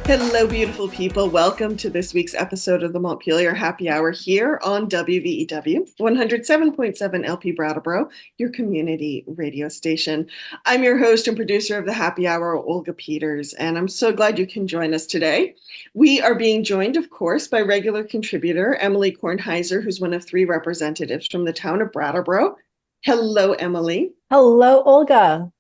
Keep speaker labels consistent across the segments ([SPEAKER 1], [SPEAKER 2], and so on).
[SPEAKER 1] Hello, beautiful people. Welcome to this week's episode of the Montpelier Happy Hour here on WVEW 107.7 LP Brattleboro, your community radio station. I'm your host and producer of the Happy Hour, Olga Peters, and I'm so glad you can join us today. We are being joined, of course, by regular contributor Emily Kornheiser, who's one of three representatives from the town of Brattleboro. Hello, Emily.
[SPEAKER 2] Hello, Olga.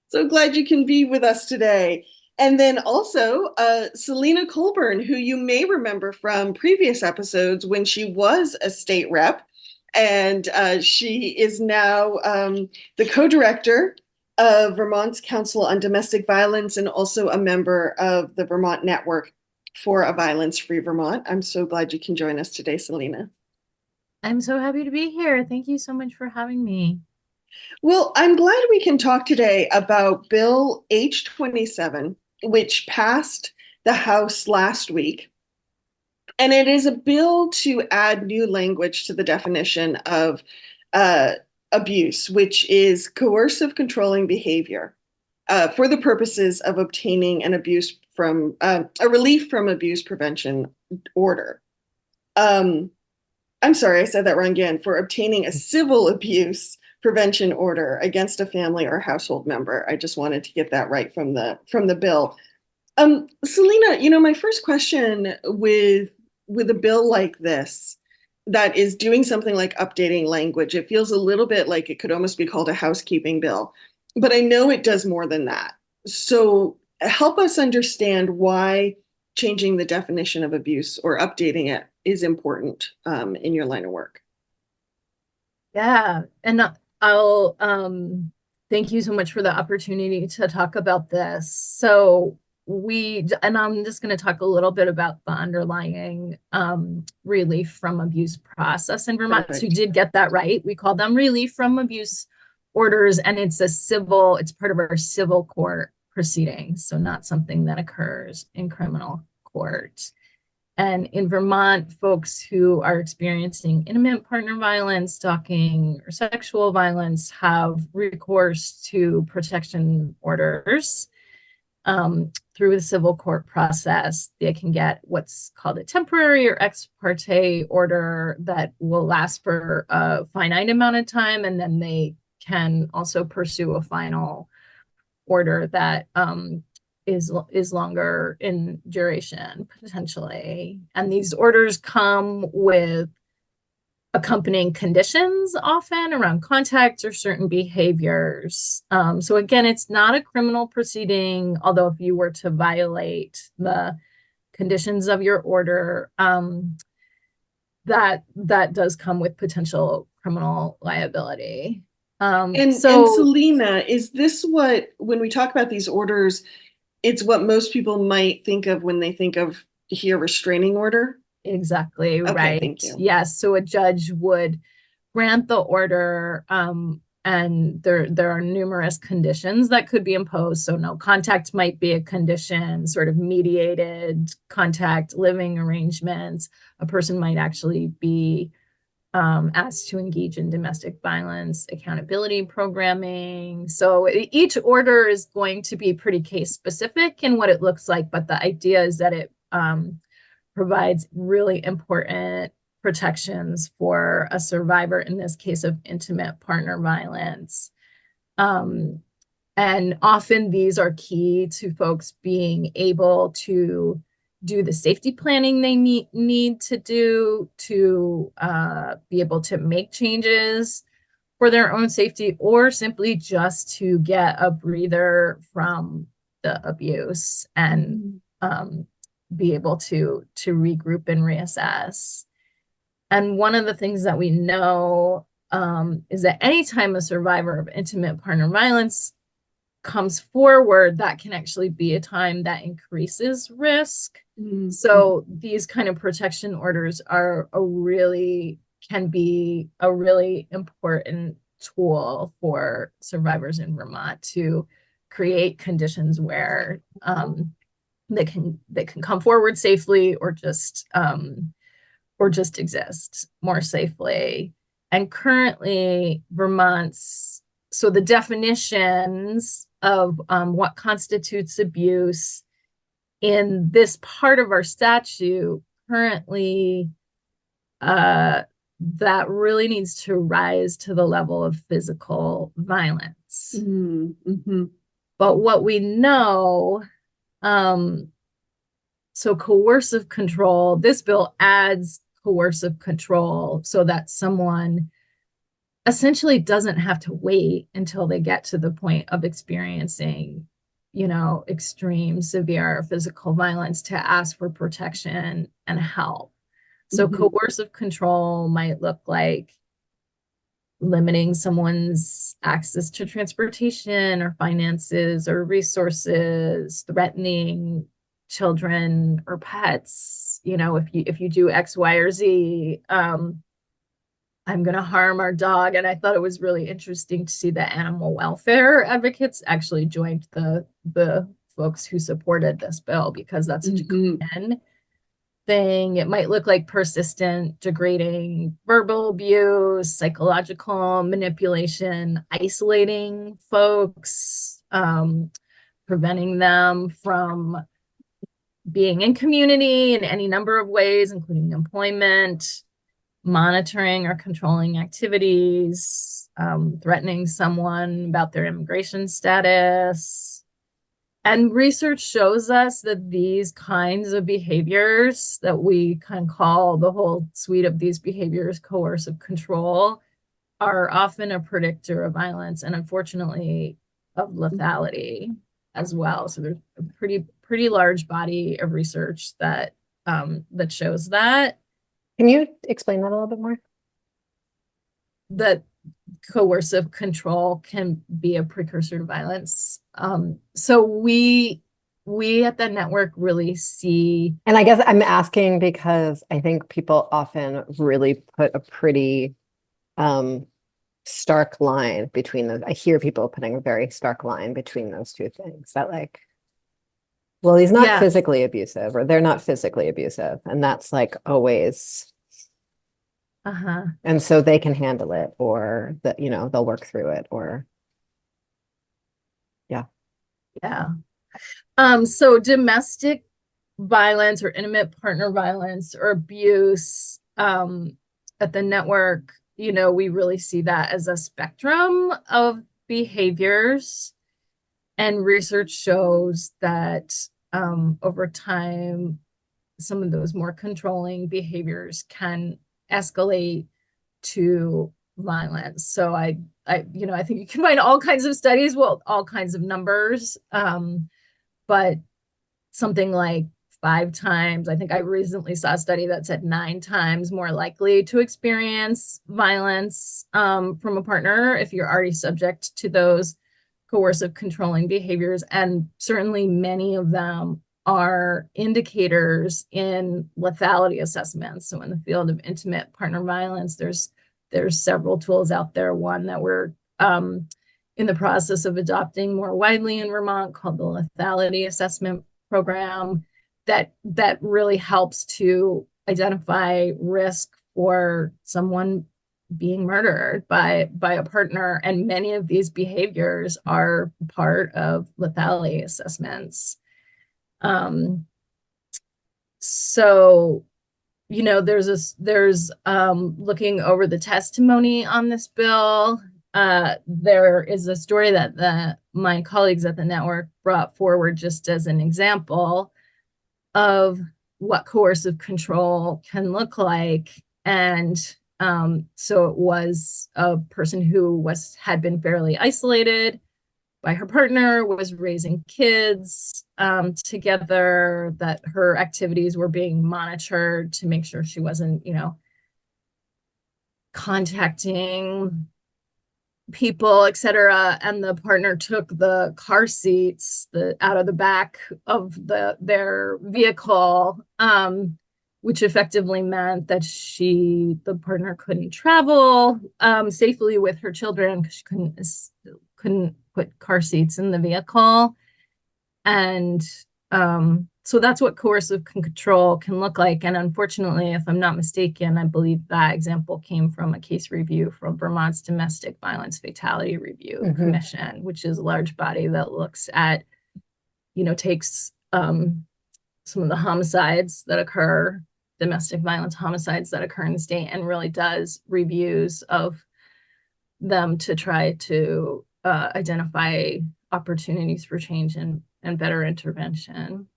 [SPEAKER 1] So glad you can be with us today. And then also Selene Colburn, who you may remember from previous episodes when she was a state rep. And she is now the co-director of Vermont's Council on Domestic Violence and also a member of the Vermont Network for a Violence-Free Vermont. I'm so glad you can join us today, Selena.
[SPEAKER 2] I'm so happy to be here. Thank you so much for having me.
[SPEAKER 1] Well, I'm glad we can talk today about Bill H-27, which passed the House last week. And it is a bill to add new language to the definition of abuse, which is coercive controlling behavior for the purposes of obtaining an abuse from a relief from abuse prevention order. I'm sorry, I said that wrong again. For obtaining a civil abuse prevention order against a family or household member. I just wanted to get that right from the bill. Selena, my first question with a bill like this that is doing something like updating language, it feels a little bit like it could almost be called a housekeeping bill, but I know it does more than that. So help us understand why changing the definition of abuse or updating it is important in your line of work.
[SPEAKER 2] Yeah, and I'll thank you so much for the opportunity to talk about this. So I'm just going to talk a little bit about the underlying relief from abuse process in Vermont.
[SPEAKER 1] Perfect.
[SPEAKER 2] So you did get that right. We call them relief from abuse orders, and it's part of our civil court proceedings, so not something that occurs in criminal court. And in Vermont, folks who are experiencing intimate partner violence, stalking, or sexual violence have recourse to protection orders through the civil court process. They can get what's called a temporary or ex parte order that will last for a finite amount of time, and then they can also pursue a final order that is longer in duration potentially. And these orders come with accompanying conditions often around contact or certain behaviors. So again, it's not a criminal proceeding, although if you were to violate the conditions of your order, that does come with potential criminal liability.
[SPEAKER 1] And Selena, is this when we talk about these orders, it's what most people might think of when they think of here restraining order?
[SPEAKER 2] Exactly,
[SPEAKER 1] okay,
[SPEAKER 2] right.
[SPEAKER 1] Thank you.
[SPEAKER 2] Yes, so a judge would grant the order, and there are numerous conditions that could be imposed. So no contact might be a condition, sort of mediated contact, living arrangements. A person might actually be asked to engage in domestic violence accountability programming. So each order is going to be pretty case specific in what it looks like, but the idea is that it provides really important protections for a survivor, in this case of intimate partner violence. And often these are key to folks being able to do the safety planning they need to do to be able to make changes for their own safety, or simply just to get a breather from the abuse and be able to regroup and reassess. And one of the things that we know is that anytime a survivor of intimate partner violence comes forward, that can actually be a time that increases risk. So these kind of protection orders can be a really important tool for survivors in Vermont to create conditions where they can come forward safely, or just exist more safely. And currently, so the definitions of what constitutes abuse in this part of our statute currently, that really needs to rise to the level of physical violence.
[SPEAKER 1] Mm-hmm.
[SPEAKER 2] But what we know, so coercive control, this bill adds coercive control so that someone essentially doesn't have to wait until they get to the point of experiencing, extreme, severe physical violence to ask for protection and help. So coercive control might look like limiting someone's access to transportation or finances or resources, threatening children or pets. If you do X, Y, or Z, I'm going to harm our dog. And I thought it was really interesting to see that animal welfare advocates actually joined the folks who supported this bill, because that's such a common thing. It might look like persistent, degrading verbal abuse, psychological manipulation, isolating folks, preventing them from being in community in any number of ways, including employment, monitoring or controlling activities, threatening someone about their immigration status. And research shows us that these kinds of behaviors that we can call the whole suite of these behaviors coercive control are often a predictor of violence and, unfortunately, of lethality as well. So there's a pretty large body of research that shows that.
[SPEAKER 3] Can you explain that a little bit more?
[SPEAKER 2] That coercive control can be a precursor to violence. So we at the network really see.
[SPEAKER 3] And I guess I'm asking because I think people often really put a pretty stark line between those. I hear people putting a very stark line between those two things, that like, well, he's not physically abusive, or they're not physically abusive. And that's like always. And so they can handle it, or that, they'll work through it, or.
[SPEAKER 2] Yeah. So domestic violence or intimate partner violence or abuse, at the network, we really see that as a spectrum of behaviors. And research shows that over time, some of those more controlling behaviors can escalate to violence. So I think you can find all kinds of studies, well, all kinds of numbers, but something like 5 times. I think I recently saw a study that said 9 times more likely to experience violence from a partner if you're already subject to those coercive controlling behaviors. And certainly many of them are indicators in lethality assessments. So in the field of intimate partner violence, there's several tools out there. One that we're in the process of adopting more widely in Vermont, called the lethality assessment program, that really helps to identify risk for someone being murdered by a partner. And many of these behaviors are part of lethality assessments. So, there's looking over the testimony on this bill. There is a story that my colleagues at the network brought forward just as an example of what coercive control can look like. And so it was a person who had been fairly isolated by her partner, was raising kids together, that her activities were being monitored to make sure she wasn't, contacting people, etc. And the partner took the car seats out of the back of their vehicle, which effectively meant that the partner couldn't travel safely with her children because she couldn't put car seats in the vehicle. And so that's what coercive control can look like. And unfortunately, if I'm not mistaken, I believe that example came from a case review from Vermont's Domestic Violence Fatality Review Commission, which is a large body that looks at, takes some of the homicides that occur, domestic violence homicides that occur in the state, and really does reviews of them to try to identify opportunities for change and better intervention.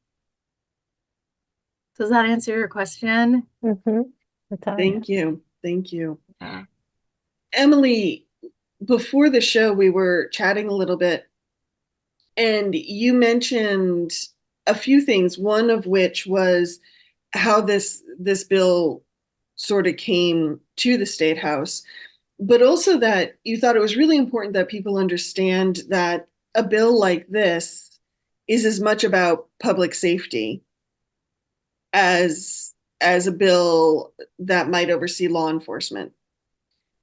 [SPEAKER 2] Does that answer your question?
[SPEAKER 1] Thank you. Thank you.
[SPEAKER 2] Yeah.
[SPEAKER 1] Emily, before the show, we were chatting a little bit, and you mentioned a few things, one of which was how this bill sort of came to the State House, but also that you thought it was really important that people understand that a bill like this is as much about public safety as a bill that might oversee law enforcement.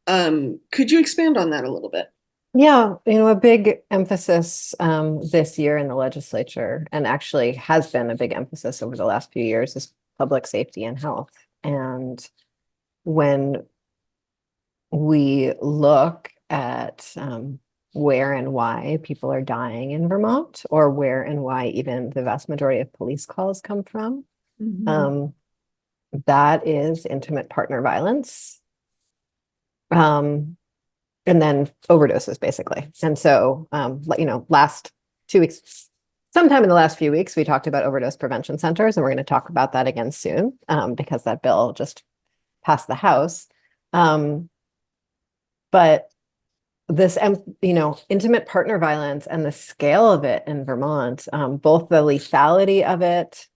[SPEAKER 1] Could you expand on that a little bit?
[SPEAKER 3] Yeah, a big emphasis this year in the legislature, and actually has been a big emphasis over the last few years, is public safety and health. And when we look at where and why people are dying in Vermont, or where and why even the vast majority of police calls come from, that is intimate partner violence. And then overdoses, basically. And so, last 2 weeks, sometime in the last few weeks, we talked about overdose prevention centers, and we're going to talk about that again soon, because that bill just passed the House. But this, intimate partner violence and the scale of it in Vermont, both the lethality of it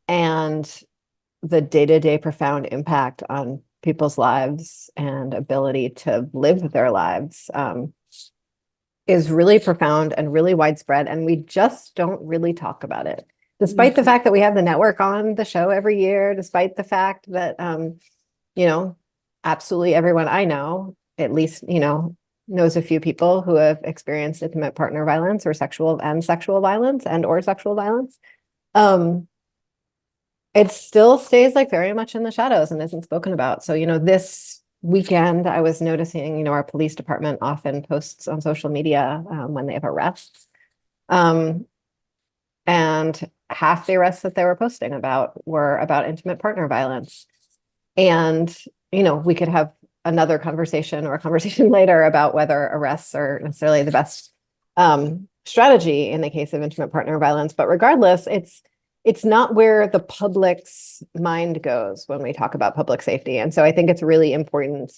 [SPEAKER 3] and the day-to-day profound impact on people's lives and ability to live their lives, is really profound and really widespread. And we just don't really talk about it, despite the fact that we have the network on the show every year, despite the fact that, absolutely everyone I know, at least, knows a few people who have experienced intimate partner violence or sexual violence. It still stays like very much in the shadows and isn't spoken about. So, this weekend I was noticing, our police department often posts on social media when they have arrests. And half the arrests that they were posting about were about intimate partner violence. And, we could have another conversation or a conversation later about whether arrests are necessarily the best strategy in the case of intimate partner violence. But regardless, it's not where the public's mind goes when we talk about public safety. And so I think it's really important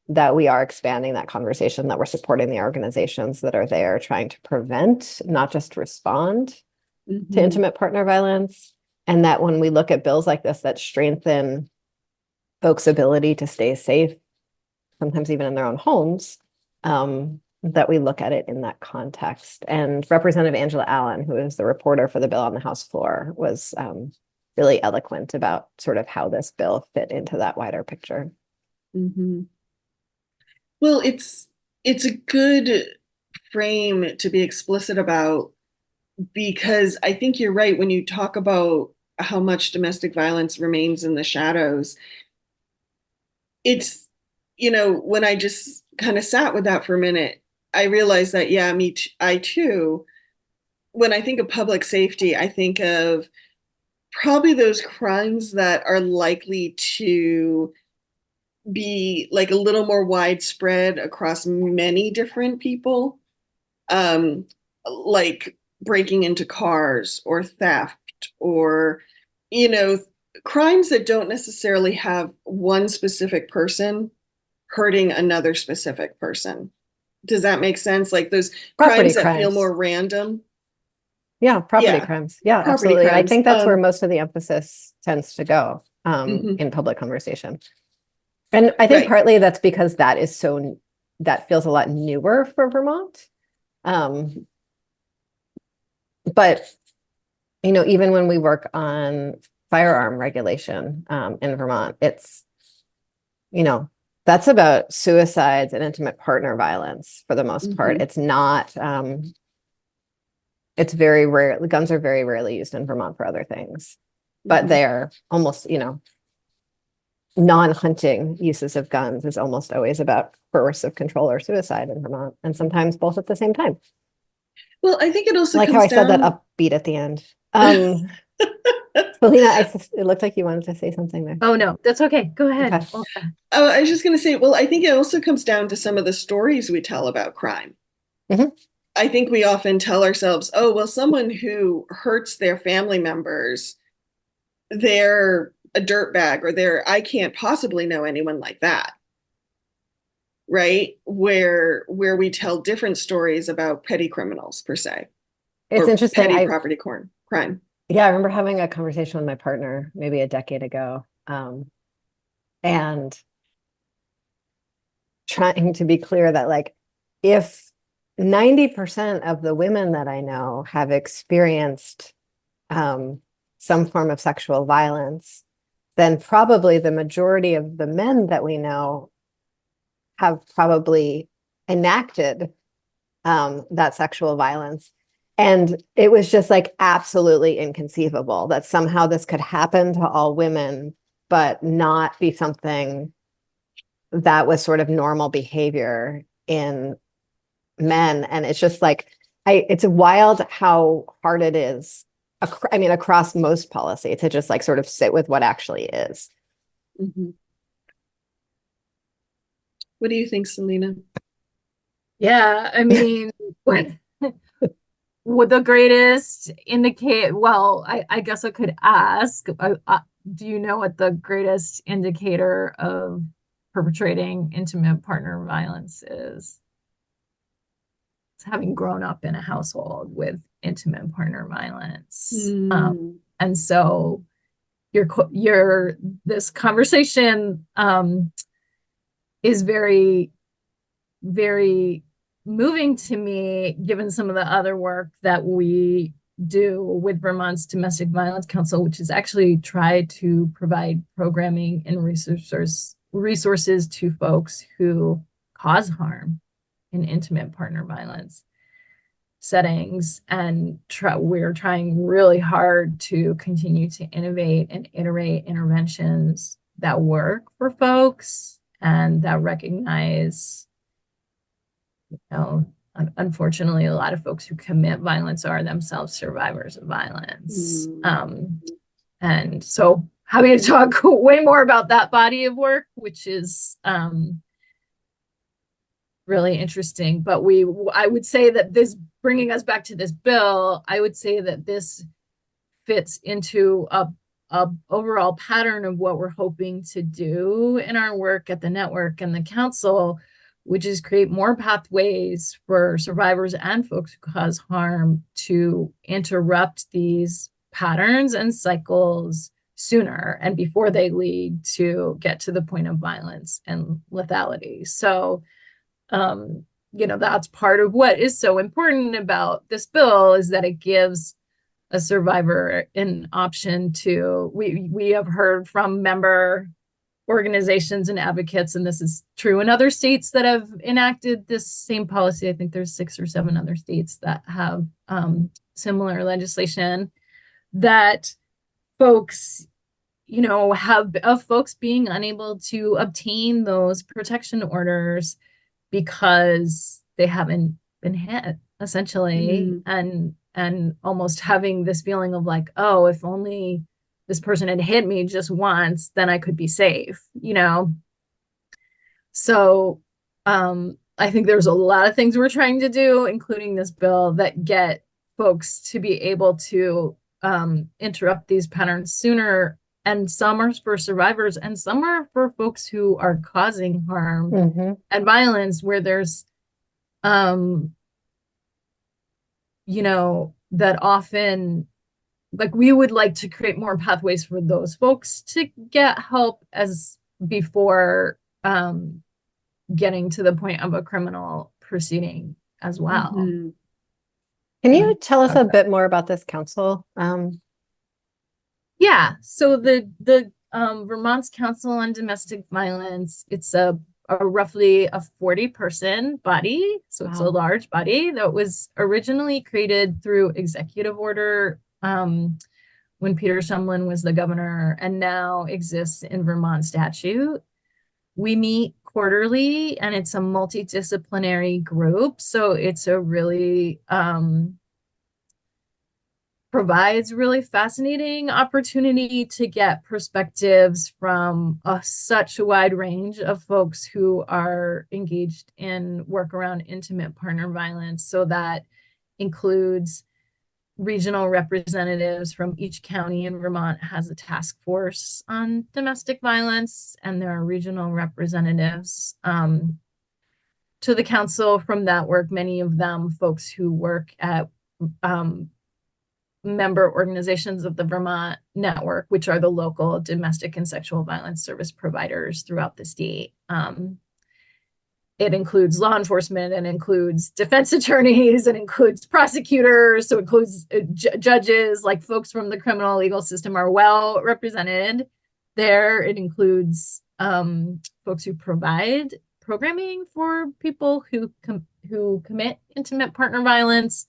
[SPEAKER 3] that we are expanding that conversation, that we're supporting the organizations that are there trying to prevent, not just respond to intimate partner violence. And that when we look at bills like this that strengthen folks' ability to stay safe, sometimes even in their own homes, that we look at it in that context. And Representative Angela Allen, who is the reporter for the bill on the House floor, was really eloquent about sort of how this bill fit into that wider picture.
[SPEAKER 1] Well, it's a good frame to be explicit about, because I think you're right when you talk about how much domestic violence remains in the shadows. It's, when I just kind of sat with that for a minute, I realized that, yeah, I too, when I think of public safety, I think of probably those crimes that are likely to be like a little more widespread across many different people, like breaking into cars or theft, or, crimes that don't necessarily have one specific person hurting another specific person. Does that make sense? Like those crimes that feel more random.
[SPEAKER 3] Yeah, property crimes. Yeah, absolutely. Crimes. I think that's where most of the emphasis tends to go in public conversation. And I think partly that's because that feels a lot newer for Vermont. But, even when we work on firearm regulation in Vermont, it's, that's about suicides and intimate partner violence for the most part. It's not, it's very rare. The guns are very rarely used in Vermont for other things, but they're almost, non-hunting uses of guns is almost always about coercive control or suicide in Vermont, and sometimes both at the same time.
[SPEAKER 1] Well, I think it also
[SPEAKER 3] like how I said that upbeat at the end. Selena, it looked like you wanted to say something there.
[SPEAKER 2] Oh, no, that's okay. Go ahead.
[SPEAKER 3] Okay.
[SPEAKER 2] Olga.
[SPEAKER 1] Oh, I was just going to say, well, I think it also comes down to some of the stories we tell about crime.
[SPEAKER 3] Mhm.
[SPEAKER 1] I think we often tell ourselves, oh, well, someone who hurts their family members, they're a dirtbag, or I can't possibly know anyone like that. Right? Where we tell different stories about petty criminals per se,
[SPEAKER 3] It's
[SPEAKER 1] or
[SPEAKER 3] interesting.
[SPEAKER 1] petty property crime.
[SPEAKER 3] Yeah, I remember having a conversation with my partner maybe a decade ago, and trying to be clear that like if 90% of the women that I know have experienced some form of sexual violence, then probably the majority of the men that we know have probably enacted that sexual violence. And it was just like absolutely inconceivable that somehow this could happen to all women, but not be something that was sort of normal behavior in men. And it's just like, it's wild how hard it is. I mean, across most policy to just like sort of sit with what actually is.
[SPEAKER 1] Mm-hmm. What do you think, Selena?
[SPEAKER 2] Yeah, I mean, would the greatest indicate, well, I guess I could ask, do you know what the greatest indicator of perpetrating intimate partner violence is? It's having grown up in a household with intimate partner violence. And so this conversation is very, very moving to me, given some of the other work that we do with Vermont's Domestic Violence Council, which is actually try to provide programming and resources to folks who cause harm in intimate partner violence settings. And we're trying really hard to continue to innovate and iterate interventions that work for folks and that recognize, unfortunately, a lot of folks who commit violence are themselves survivors of violence. And so happy to talk way more about that body of work, which is really interesting. But I would say that this, bringing us back to this bill, I would say that this fits into a overall pattern of what we're hoping to do in our work at the network and the council, which is create more pathways for survivors and folks who cause harm to interrupt these patterns and cycles sooner and before they lead to get to the point of violence and lethality. So, that's part of what is so important about this bill, is that it gives a survivor an option to, we have heard from member organizations and advocates, and this is true in other states that have enacted this same policy. I think there's 6 or 7 other states that have similar legislation, that folks, have of folks being unable to obtain those protection orders because they haven't been hit, essentially, and almost having this feeling of like, oh, if only this person had hit me just once, then I could be safe, So I think there's a lot of things we're trying to do, including this bill, that get folks to be able to interrupt these patterns sooner. And some are for survivors, and some are for folks who are causing harm and violence, where there's, that often, like, we would like to create more pathways for those folks to get help as before getting to the point of a criminal proceeding as well.
[SPEAKER 3] Can you tell us a bit more about this council?
[SPEAKER 2] Yeah, so the Vermont's Council on Domestic Violence, it's a roughly a 40-person body, so it's a large body that was originally created through executive order when Peter Shumlin was the governor, and now exists in Vermont statute. We meet quarterly, and it's a multidisciplinary group, so it's a really provides really fascinating opportunity to get perspectives from such a wide range of folks who are engaged in work around intimate partner violence. So that includes regional representatives from each county in Vermont has a task force on domestic violence, and there are regional representatives to the council from that work, many of them folks who work at member organizations of the Vermont Network, which are the local domestic and sexual violence service providers throughout the state. It includes law enforcement, and includes defense attorneys, and includes prosecutors, so it includes judges, like folks from the criminal legal system are well represented there. It includes folks who provide programming for people who commit intimate partner violence,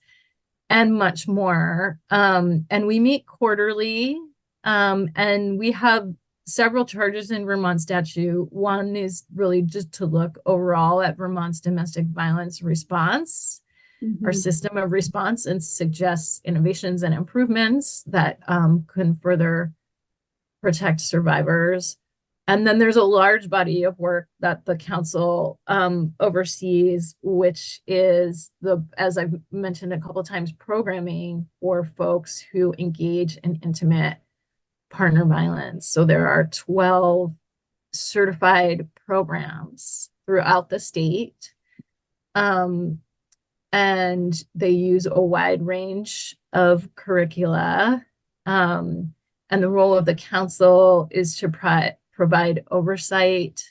[SPEAKER 2] and much more. And we meet quarterly, and we have several charges in Vermont statute. One is really just to look overall at Vermont's domestic violence response, our system of response, and suggests innovations and improvements that can further protect survivors. And then there's a large body of work that the council oversees, which is as I've mentioned a couple of times, programming for folks who engage in intimate partner violence. So there are 12 certified programs throughout the state. And they use a wide range of curricula. And the role of the council is to provide oversight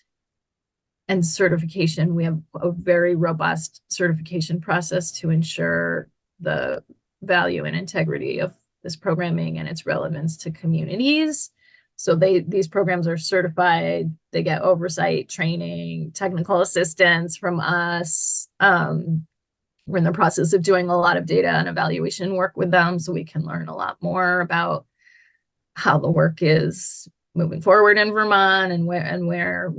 [SPEAKER 2] and certification. We have a very robust certification process to ensure the value and integrity of this programming and its relevance to communities. So these programs are certified, they get oversight, training, technical assistance from us. We're in the process of doing a lot of data and evaluation work with them, so we can learn a lot more about how the work is moving forward in Vermont, and where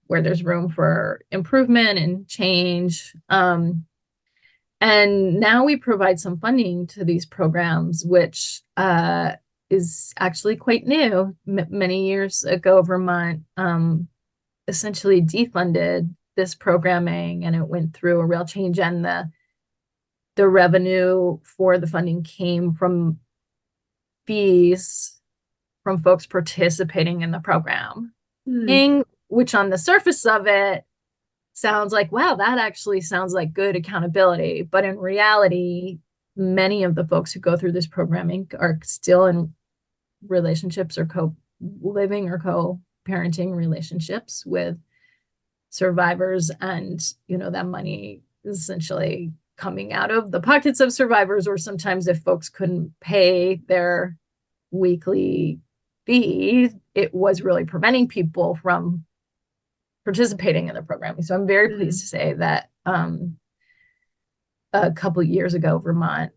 [SPEAKER 2] there's room for improvement and change. And now we provide some funding to these programs, which is actually quite new. Many years ago, Vermont essentially defunded this programming, and it went through a real change, and the revenue for the funding came from fees from folks participating in the program, which on the surface of it sounds like, wow, that actually sounds like good accountability. But in reality, many of the folks who go through this programming are still in relationships or co-living or co-parenting relationships with survivors. And, that money is essentially coming out of the pockets of survivors, or sometimes if folks couldn't pay their weekly fee, it was really preventing people from participating in the programming. So I'm very pleased to say that a couple of years ago, Vermont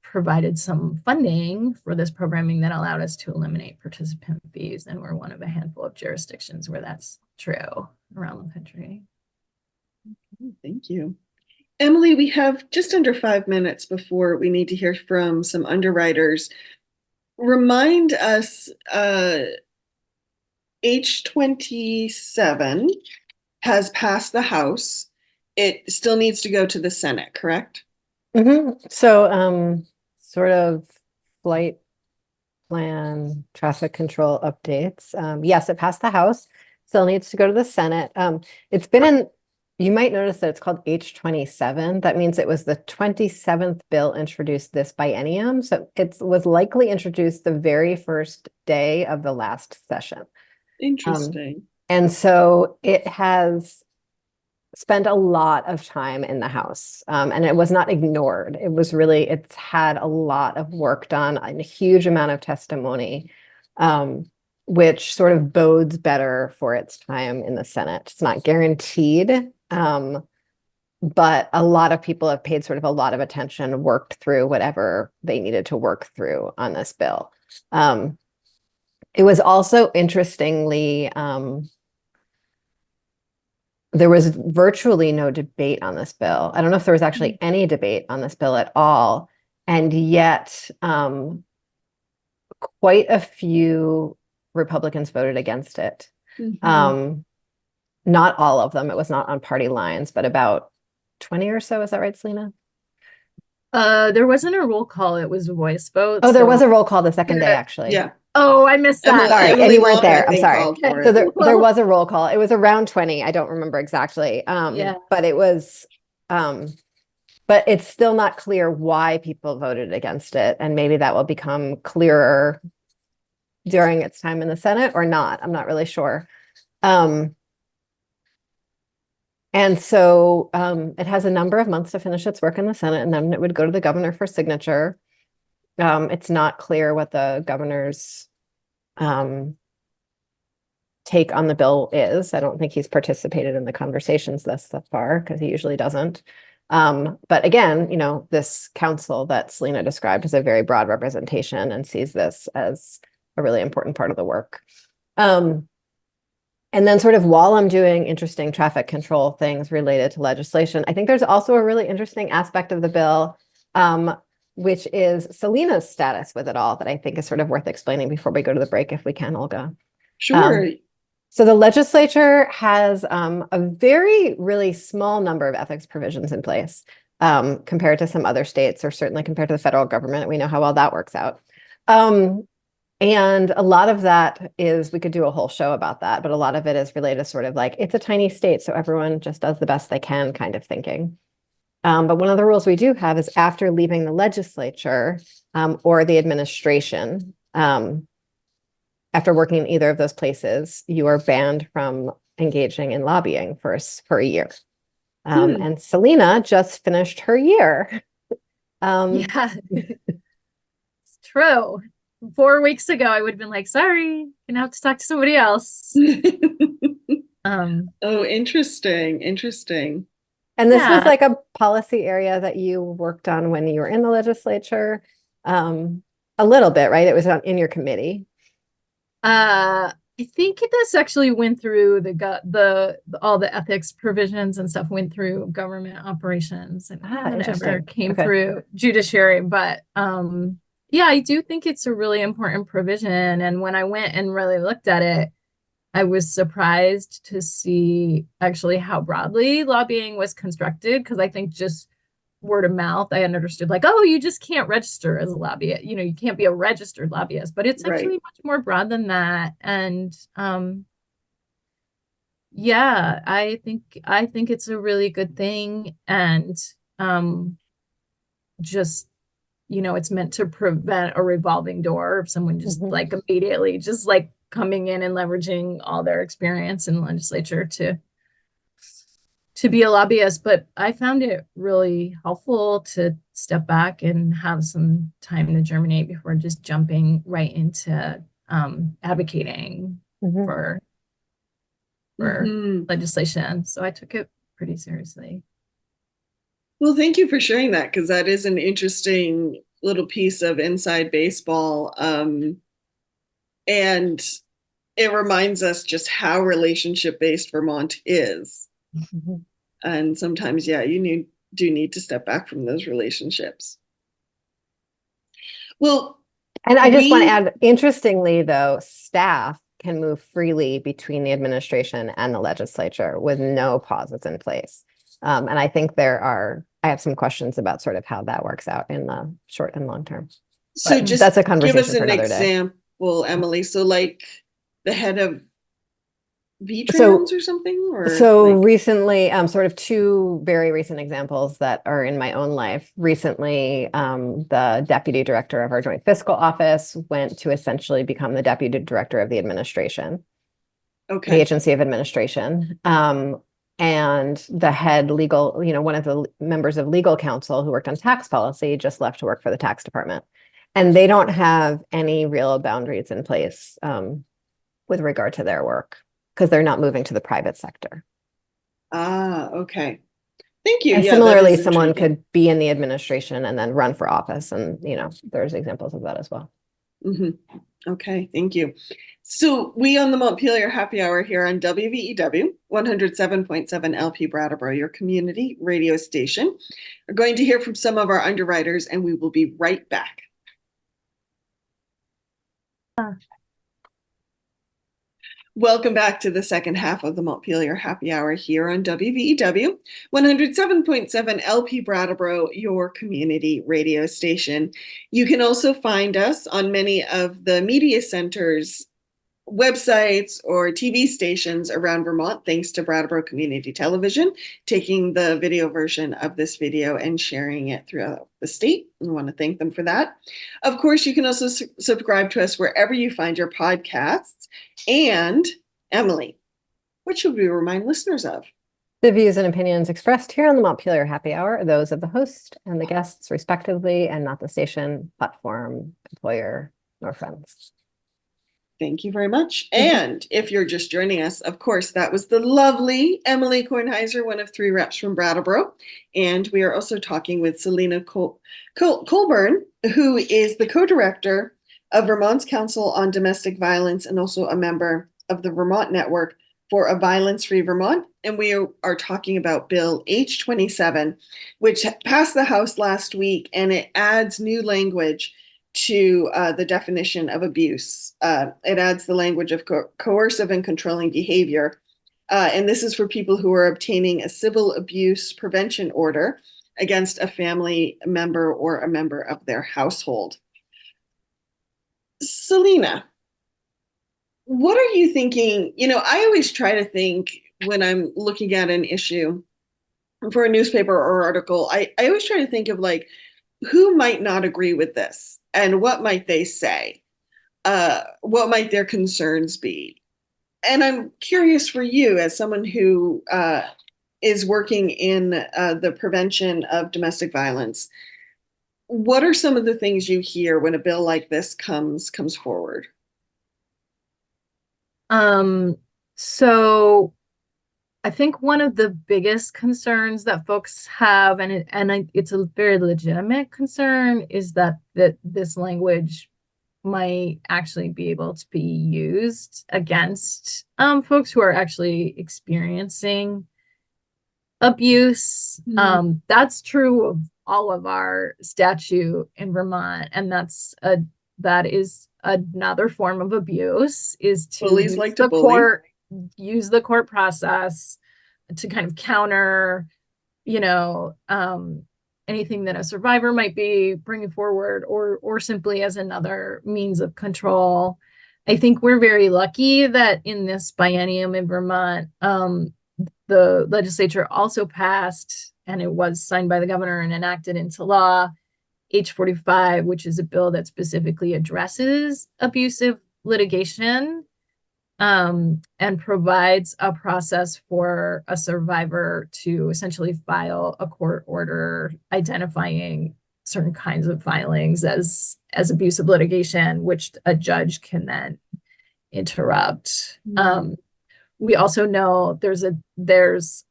[SPEAKER 2] provided some funding for this programming that allowed us to eliminate participant fees. And we're one of a handful of jurisdictions where that's true around the country.
[SPEAKER 1] Thank you. Emily, we have just under 5 minutes before we need to hear from some underwriters. Remind us, H27 has passed the House. It still needs to go to the Senate, correct?
[SPEAKER 3] So sort of flight plan traffic control updates. Yes, it passed the House, still needs to go to the Senate. It's been you might notice that it's called H27. That means it was the 27th bill introduced this biennium. So it was likely introduced the very first day of the last session.
[SPEAKER 1] Interesting.
[SPEAKER 3] And so it has spent a lot of time in the House, and it was not ignored. It's had a lot of work done and a huge amount of testimony, which sort of bodes better for its time in the Senate. It's not guaranteed, but a lot of people have paid sort of a lot of attention, worked through whatever they needed to work through on this bill. It was also interestingly, there was virtually no debate on this bill. I don't know if there was actually any debate on this bill at all. And yet, quite a few Republicans voted against it. Not all of them. It was not on party lines, but about 20 or so. Is that right, Selena?
[SPEAKER 2] There wasn't a roll call, it was a voice vote.
[SPEAKER 3] Oh, there was
[SPEAKER 2] so-
[SPEAKER 3] a roll call the second day, actually.
[SPEAKER 1] Yeah.
[SPEAKER 2] Oh, I missed that.
[SPEAKER 3] Sorry, and
[SPEAKER 1] Emily
[SPEAKER 3] you weren't
[SPEAKER 1] Long, I
[SPEAKER 3] there. I'm
[SPEAKER 1] think,
[SPEAKER 3] sorry.
[SPEAKER 1] called for
[SPEAKER 3] So
[SPEAKER 1] it.
[SPEAKER 3] there
[SPEAKER 2] Well-
[SPEAKER 3] was a roll call. It was around 20. I don't remember exactly.
[SPEAKER 2] Yeah.
[SPEAKER 3] But it was, but it's still not clear why people voted against it. And maybe that will become clearer during its time in the Senate or not. I'm not really sure. And so it has a number of months to finish its work in the Senate, and then it would go to the governor for signature. It's not clear what the governor's take on the bill is. I don't think he's participated in the conversations thus far, because he usually doesn't. But again, you know, this council that Selena described is a very broad representation and sees this as a really important part of the work. And then sort of while I'm doing interesting traffic control things related to legislation, I think there's also a really interesting aspect of the bill, which is Selena's status with it all, that I think is sort of worth explaining before we go to the break, if we can, Olga.
[SPEAKER 1] Sure.
[SPEAKER 3] So the legislature has a very, really small number of ethics provisions in place compared to some other states, or certainly compared to the federal government. We know how well that works out. And a lot of that is, we could do a whole show about that, but a lot of it is related to sort of like, it's a tiny state, so everyone just does the best they can kind of thinking. But one of the rules we do have is after leaving the legislature or the administration, after working in either of those places, you are banned from engaging in lobbying for a year. And Selena just finished her year.
[SPEAKER 2] Yeah, it's true. 4 weeks ago, I would have been like, sorry, gonna have to talk to somebody else.
[SPEAKER 1] Oh, interesting. Interesting.
[SPEAKER 3] And this was
[SPEAKER 2] Yeah.
[SPEAKER 3] like a policy area that you worked on when you were in the legislature, a little bit, right? It was in your committee.
[SPEAKER 2] I think this actually went through all the ethics provisions and stuff went through government operations, and none of it ever
[SPEAKER 3] Interesting.
[SPEAKER 2] came
[SPEAKER 3] Okay.
[SPEAKER 2] through judiciary. But yeah, I do think it's a really important provision. And when I went and really looked at it, I was surprised to see actually how broadly lobbying was constructed, because I think just word of mouth, I had understood like, oh, you just can't register as a lobbyist. You know, you can't be a registered lobbyist, but it's actually
[SPEAKER 1] Right.
[SPEAKER 2] much more broad than that. And yeah, I think it's a really good thing. And just, you know, it's meant to prevent a revolving door of someone just like immediately just like coming in and leveraging all their experience in the legislature to be a lobbyist. But I found it really helpful to step back and have some time to germinate before just jumping right into advocating for legislation. So I took it pretty seriously.
[SPEAKER 1] Well, thank you for sharing that, because that is an interesting little piece of inside baseball. And it reminds us just how relationship-based Vermont is. And sometimes, yeah, you do need to step back from those relationships. Well,
[SPEAKER 3] and I just want to add, interestingly, though, staff can move freely between the administration and the legislature with no pauses in place. And I think I have some questions about sort of how that works out in the short and long term.
[SPEAKER 1] So
[SPEAKER 3] But
[SPEAKER 1] just
[SPEAKER 3] that's a conversation
[SPEAKER 1] give us
[SPEAKER 3] for
[SPEAKER 1] an
[SPEAKER 3] another day.
[SPEAKER 1] example, Emily. So like the head of V-Trans or something? Or
[SPEAKER 3] So
[SPEAKER 1] like...
[SPEAKER 3] recently, sort of two very recent examples that are in my own life. Recently, the deputy director of our joint fiscal office went to essentially become the deputy director of the administration, the agency of administration. And the head legal, you know, one of the members of legal counsel who worked on tax policy just left to work for the tax department. And they don't have any real boundaries in place with regard to their work, because they're not moving to the private sector.
[SPEAKER 1] Ah, okay. Thank you.
[SPEAKER 3] And
[SPEAKER 1] yeah,
[SPEAKER 3] similarly, someone could be in the administration and then run for office. And, you know, there's examples of that as well.
[SPEAKER 1] Mhm. Okay, thank you. So we on the Montpelier Happy Hour here on WVEW 107.7 LP Brattleboro, your community radio station, are going to hear from some of our underwriters, and we will be right back. Welcome back to the second half of the Montpelier Happy Hour here on WVEW 107.7 LP Brattleboro, your community radio station. You can also find us on many of the media centers, websites, or TV stations around Vermont, thanks to Brattleboro Community Television, taking the video version of this video and sharing it throughout the state. I want to thank them for that. Of course, you can also subscribe to us wherever you find your podcasts. And Emily, what should we remind listeners of?
[SPEAKER 3] The views and opinions expressed here on the Montpelier Happy Hour are those of the host and the guests respectively, and not the station, platform, employer, nor friends.
[SPEAKER 1] Thank you very much. And if you're just joining us, of course, that was the lovely Emily Kornheiser, one of 3 reps from Brattleboro. And we are also talking with Selene Colburn, who is the co-director of Vermont's Council on Domestic Violence and also a member of the Vermont Network for a Violence-Free Vermont. And we are talking about Bill H-27, which passed the House last week, and it adds new language to the definition of abuse. It adds the language of coercive and controlling behavior. And this is for people who are obtaining a civil abuse prevention order against a family member or a member of their household. Selena, what are you thinking? You know, I always try to think when I'm looking at an issue for a newspaper or article, I always try to think of like, who might not agree with this and what might they say? What might their concerns be? And I'm curious for you, as someone who is working in the prevention of domestic violence, what are some of the things you hear when a bill like this comes forward?
[SPEAKER 2] So I think one of the biggest concerns that folks have, it's a very legitimate concern, is that this language might actually be able to be used against folks who are actually experiencing abuse. That's true of all of our statute in Vermont, and that is another form of abuse, is to
[SPEAKER 1] Bullies like to bully.
[SPEAKER 2] Use the court process to kind of counter, anything that a survivor might be bringing forward, or simply as another means of control. I think we're very lucky that in this biennium in Vermont, the legislature also passed, and it was signed by the governor and enacted into law, H-45, which is a bill that specifically addresses abusive litigation, and provides a process for a survivor to essentially file a court order identifying certain kinds of filings as abusive litigation, which a judge can then interrupt. We also know there's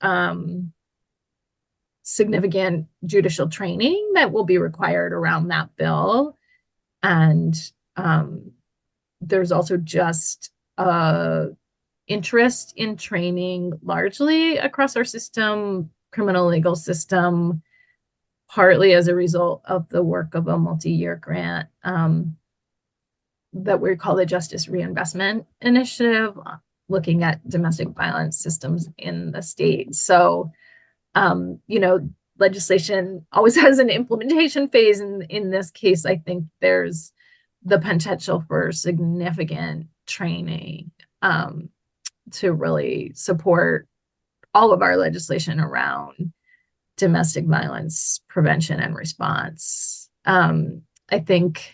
[SPEAKER 2] significant judicial training that will be required around that bill. And there's also just interest in training largely across our system, criminal legal system, partly as a result of the work of a multi-year grant that we call the Justice Reinvestment Initiative, looking at domestic violence systems in the state. So, legislation always has an implementation phase. In this case, I think there's the potential for significant training to really support all of our legislation around domestic violence prevention and response. I think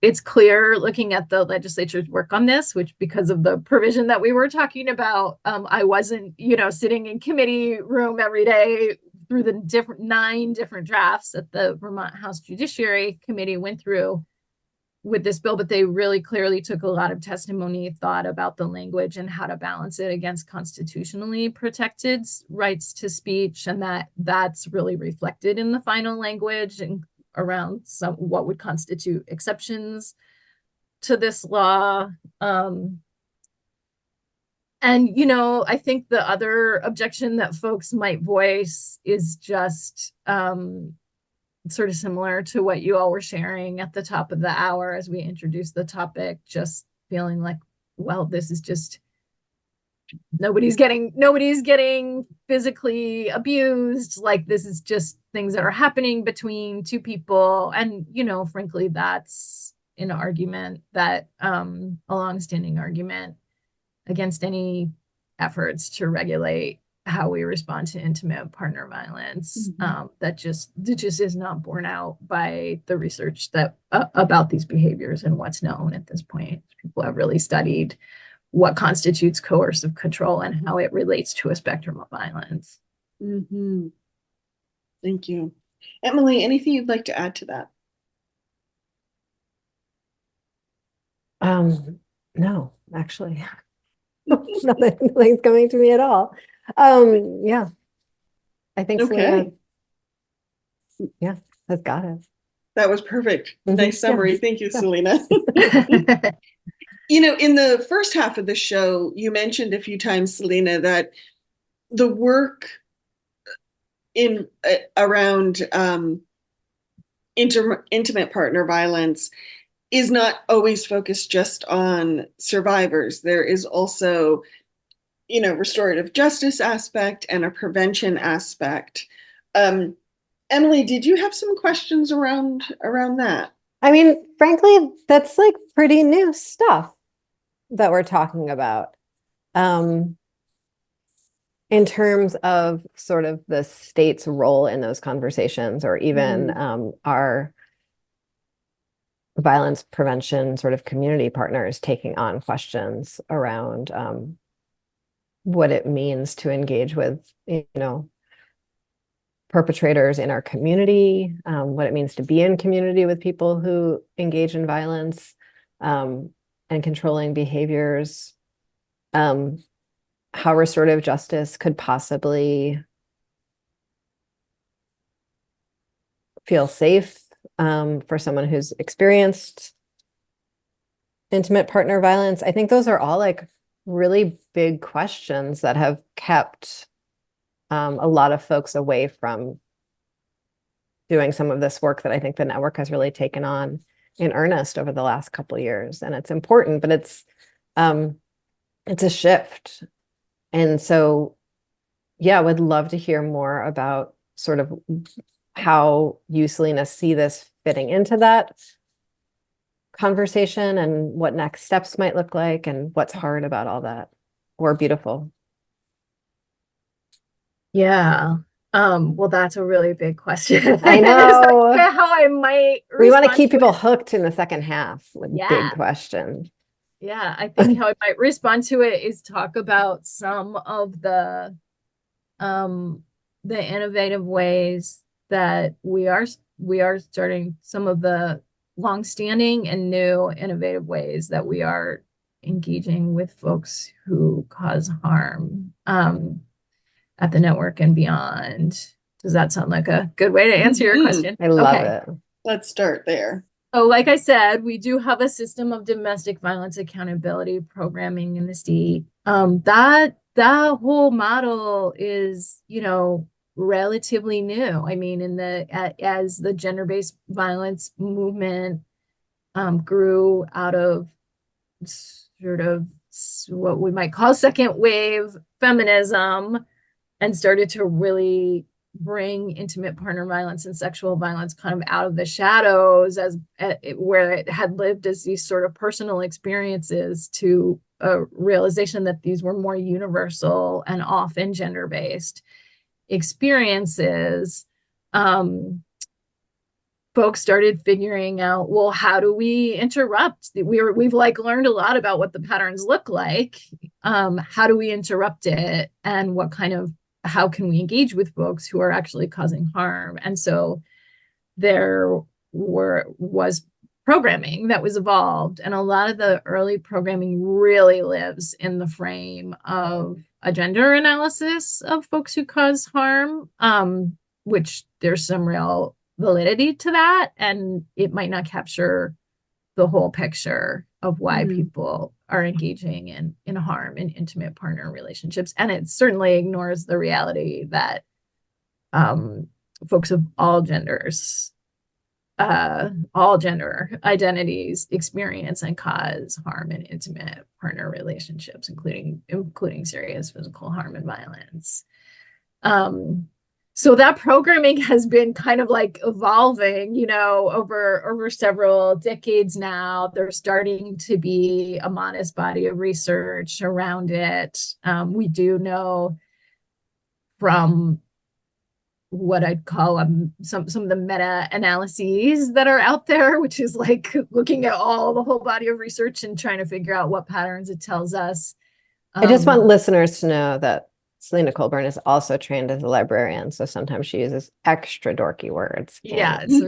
[SPEAKER 2] it's clear looking at the legislature's work on this, which because of the provision that we were talking about, I wasn't, sitting in committee room every day through the 9 different drafts that the Vermont House Judiciary Committee went through with this bill, but they really clearly took a lot of testimony, thought about the language and how to balance it against constitutionally protected rights to speech. And that's really reflected in the final language, around what would constitute exceptions to this law. And, you know, I think the other objection that folks might voice is just sort of similar to what you all were sharing at the top of the hour as we introduced the topic, just feeling like, well, this is just nobody's getting physically abused. Like, this is just things that are happening between two people. And, you know, frankly, that's an argument that a longstanding argument against any efforts to regulate how we respond to intimate partner violence. That just is not borne out by the research that about these behaviors and what's known at this point. People have really studied what constitutes coercive control and how it relates to a spectrum of violence.
[SPEAKER 1] Thank you. Emily, anything you'd like to add to that?
[SPEAKER 3] No, actually. Nothing's coming to me at all. Yeah, I think
[SPEAKER 1] Okay.
[SPEAKER 3] Selena, has got it.
[SPEAKER 1] That was perfect. Nice summary.
[SPEAKER 3] Yeah.
[SPEAKER 1] Thank you, Selena. You know, in the first half of the show, you mentioned a few times, Selena, that the work in around intimate partner violence is not always focused just on survivors. There is also, you know, restorative justice aspect and a prevention aspect. Emily, did you have some questions around that?
[SPEAKER 3] I mean, frankly, that's like pretty new stuff that we're talking about. In terms of sort of the state's role in those conversations, or even our violence prevention sort of community partners taking on questions around what it means to engage with, you know, perpetrators in our community, what it means to be in community with people who engage in violence and controlling behaviors, how restorative justice could possibly feel safe for someone who's experienced intimate partner violence. I think those are all like really big questions that have kept a lot of folks away from doing some of this work that I think the network has really taken on in earnest over the last couple of years. And it's important, but it's a shift. And so, yeah, I would love to hear more about sort of how you, Selena, see this fitting into that conversation and what next steps might look like and what's hard about all that or beautiful.
[SPEAKER 2] Yeah. Well, that's a really big question.
[SPEAKER 3] I know.
[SPEAKER 2] How I might
[SPEAKER 3] We want to keep people
[SPEAKER 2] it.
[SPEAKER 3] hooked in the second half with big questions.
[SPEAKER 2] Yeah, I think how I might respond to it is talk about some of the innovative ways that we are starting, some of the longstanding and new innovative ways that we are engaging with folks who cause harm at the network and beyond. Does that sound like a good way to answer your question?
[SPEAKER 3] I love it.
[SPEAKER 1] Let's start there.
[SPEAKER 2] So like I said, we do have a system of domestic violence accountability programming in the state. That whole model is, you know, relatively new. I mean, as the gender-based violence movement grew out of sort of what we might call second wave feminism and started to really bring intimate partner violence and sexual violence kind of out of the shadows as where it had lived as these sort of personal experiences to a realization that these were more universal and often gender-based experiences. Folks started figuring out, well, how do we interrupt? We've like learned a lot about what the patterns look like. How do we interrupt it? And how can we engage with folks who are actually causing harm? And so there was programming that was evolved. And a lot of the early programming really lives in the frame of a gender analysis of folks who cause harm, which there's some real validity to that, and it might not capture the whole picture of why people are engaging in harm in intimate partner relationships. And it certainly ignores the reality that folks of all gender identities experience and cause harm in intimate partner relationships, including serious physical harm and violence. So that programming has been kind of like evolving, over several decades now. There's starting to be a modest body of research around it. We do know from what I'd call some of the meta-analyses that are out there, which is like looking at the whole body of research and trying to figure out what patterns it tells us.
[SPEAKER 3] I just want listeners to know that Selene Colburn is also trained as a librarian, so sometimes she uses extra dorky words.
[SPEAKER 2] Yeah, so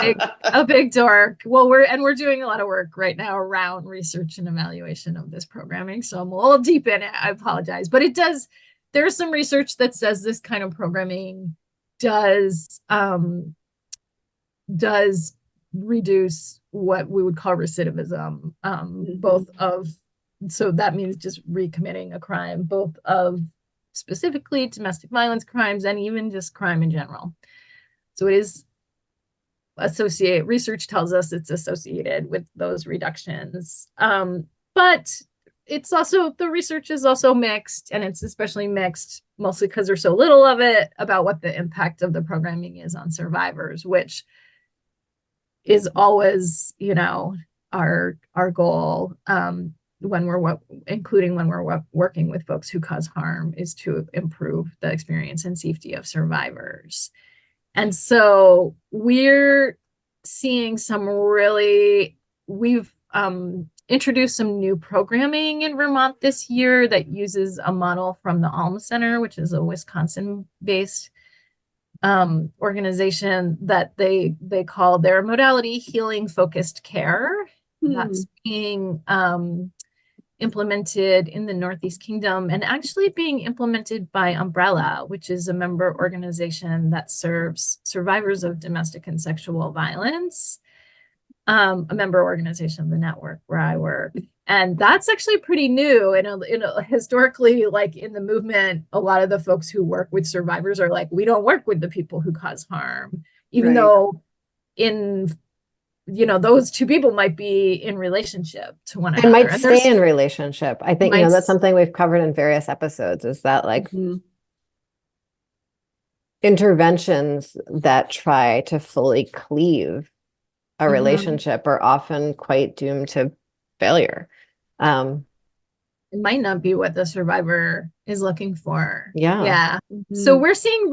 [SPEAKER 2] she's a big dork. Well, we're doing a lot of work right now around research and evaluation of this programming, so I'm a little deep in it. I apologize, but there's some research that says this kind of programming does reduce what we would call recidivism, both of, so that means just recommitting a crime, both of specifically domestic violence crimes and even just crime in general. So it is research tells us it's associated with those reductions. But it's also, the research is also mixed, and it's especially mixed mostly because there's so little of it about what the impact of the programming is on survivors, which is always, our goal, when we're working with folks who cause harm, is to improve the experience and safety of survivors. And so we're seeing we've introduced some new programming in Vermont this year that uses a model from the Alma Center, which is a Wisconsin-based organization that they call their modality healing focused care. That's being implemented in the Northeast Kingdom, and actually being implemented by Umbrella, which is a member organization that serves survivors of domestic and sexual violence, a member organization of the network where I work. And that's actually pretty new. And historically, like in the movement, a lot of the folks who work with survivors are like, we don't work with the people who cause harm, even though those two people might be in relationship to one another.
[SPEAKER 3] And might stay in relationship. I think, that's something we've covered in various episodes, is that like interventions that try to fully cleave a relationship are often quite doomed to failure.
[SPEAKER 2] It might not be what the survivor is looking for.
[SPEAKER 3] Yeah.
[SPEAKER 2] So we're seeing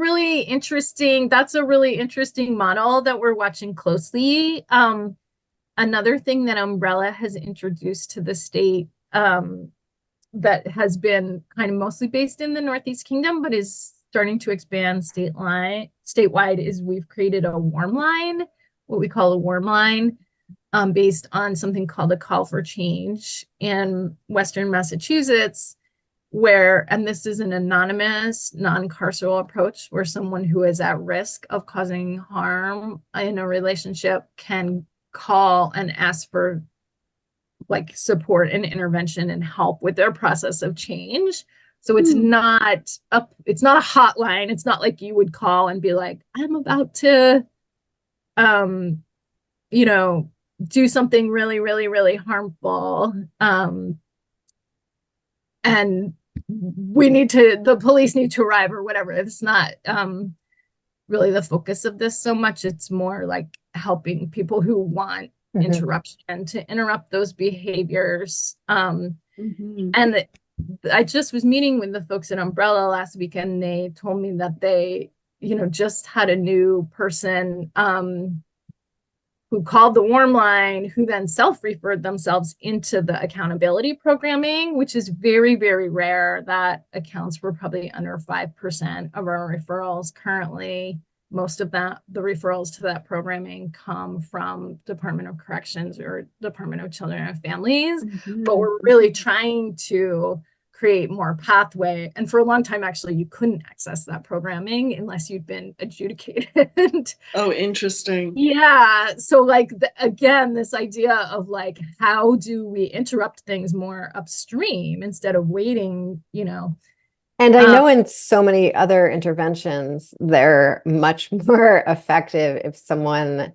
[SPEAKER 2] that's a really interesting model that we're watching closely. Another thing that Umbrella has introduced to the state, that has been kind of mostly based in the Northeast Kingdom, but is starting to expand statewide, is we've created a warm line, what we call a warm line, based on something called a call for change in Western Massachusetts, and this is an anonymous, non-carceral approach where someone who is at risk of causing harm in a relationship can call and ask for like support and intervention and help with their process of change. So it's not a hotline. It's not like you would call and be like, I'm about to, do something really, really, really harmful. And the police need to arrive or whatever. It's not really the focus of this so much. It's more like helping people who want interruption to interrupt those behaviors. And I just was meeting with the folks at Umbrella last week, and they told me that they, just had a new person who called the warm line, who then self-referred themselves into the accountability programming, which is very, very rare. That accounts for probably under 5% of our referrals currently. Most of the referrals to that programming come from Department of Corrections or Department of Children and Families, but we're really trying to create more pathway. And for a long time, actually, you couldn't access that programming unless you'd been adjudicated.
[SPEAKER 1] Oh, interesting.
[SPEAKER 2] Yeah. So like, again, this idea of like, how do we interrupt things more upstream instead of waiting,
[SPEAKER 3] And I know in so many other interventions, they're much more effective if someone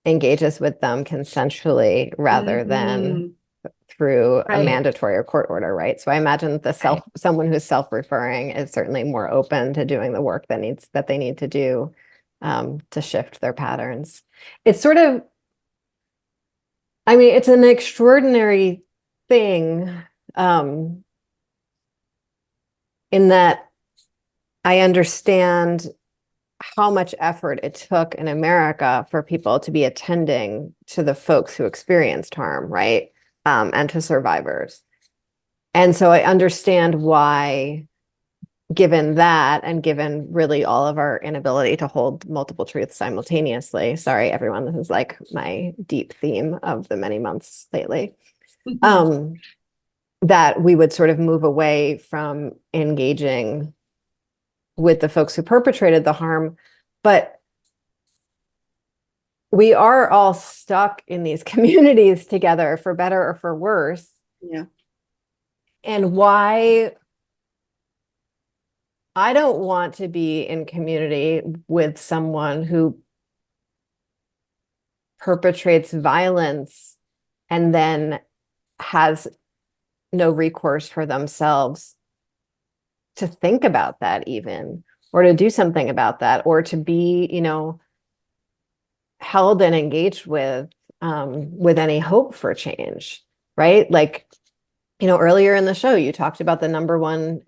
[SPEAKER 3] engages with them consensually rather than through a
[SPEAKER 2] Right.
[SPEAKER 3] mandatory or court order, right? So I imagine someone who's self-referring is certainly more open to doing the work that they need to do to shift their patterns. It's sort of, I mean, it's an extraordinary thing in that I understand how much effort it took in America for people to be attending to the folks who experienced harm, right? And to survivors. And so I understand why, given that, and given really all of our inability to hold multiple truths simultaneously, sorry, everyone, this is like my deep theme of the many months lately, that we would sort of move away from engaging with the folks who perpetrated the harm. But we are all stuck in these communities together, for better or for worse.
[SPEAKER 1] Yeah.
[SPEAKER 3] And why I don't want to be in community with someone who perpetrates violence and then has no recourse for themselves to think about that even, or to do something about that, or to be, held and engaged with any hope for change, right? Like, earlier in the show, you talked about the number one,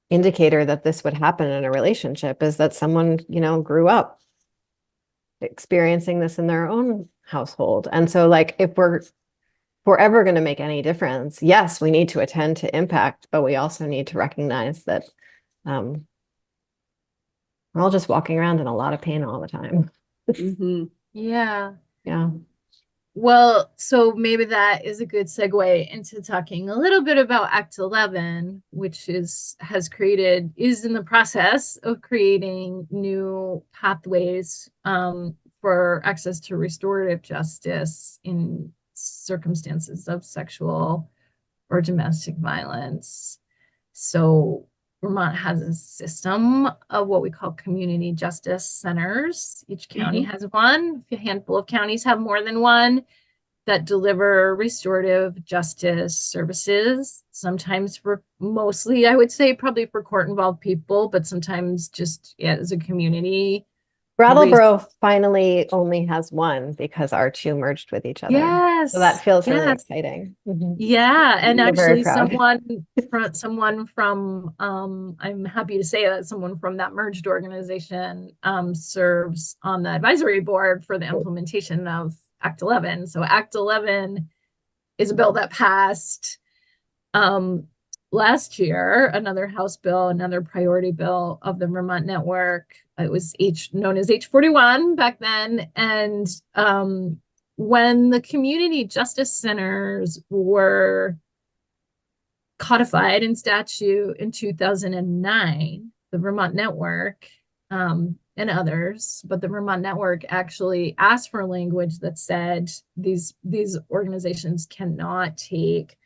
[SPEAKER 3] indicator that this would happen in a relationship is that someone, grew up experiencing this in their own household. And so like, if we're ever going to make any difference, yes, we need to attend to impact, but we also need to recognize that we're all just walking around in a lot of pain all the time.
[SPEAKER 2] Yeah.
[SPEAKER 3] Yeah.
[SPEAKER 2] Well, so maybe that is a good segue into talking a little bit about Act 11, which is in the process of creating new pathways for access to restorative justice in circumstances of sexual or domestic violence. So Vermont has a system of what we call community justice centers. Each county has one. A handful of counties have more than one that deliver restorative justice services, sometimes mostly, I would say, probably for court-involved people, but sometimes just as a community.
[SPEAKER 3] Brattleboro finally only has one because our two merged with each other.
[SPEAKER 2] Yes.
[SPEAKER 3] So that feels really exciting.
[SPEAKER 2] Yeah. And
[SPEAKER 3] We're
[SPEAKER 2] actually
[SPEAKER 3] someone
[SPEAKER 2] from I'm happy to say that someone from that merged organization serves on the advisory board for the implementation of Act 11. So Act 11 is a bill that passed last year, another House bill, another priority bill of the Vermont Network. It was known as H41 back then. And when the community justice centers were codified in statute in 2009, the Vermont Network and others, but the Vermont Network actually asked for language that said these organizations cannot take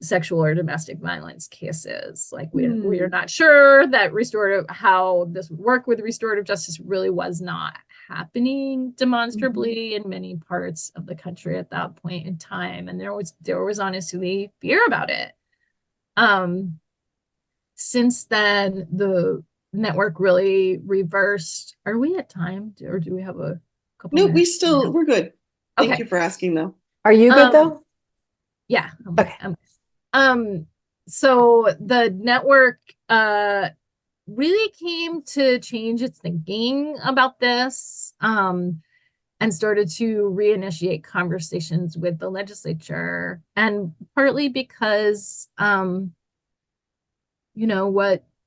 [SPEAKER 2] sexual or domestic violence cases. Like we are not sure that how this would work with restorative justice really was not happening demonstrably in many parts of the country at that point in time. And there was honestly fear about it. Since then, the network really reversed. Are we at time, or do we have a couple minutes?
[SPEAKER 1] We're good. Thank
[SPEAKER 2] Okay.
[SPEAKER 1] you for asking though.
[SPEAKER 3] Are you good though?
[SPEAKER 2] Yeah.
[SPEAKER 3] Okay.
[SPEAKER 2] So the network really came to change its thinking about this and started to reinitiate conversations with the legislature, and partly because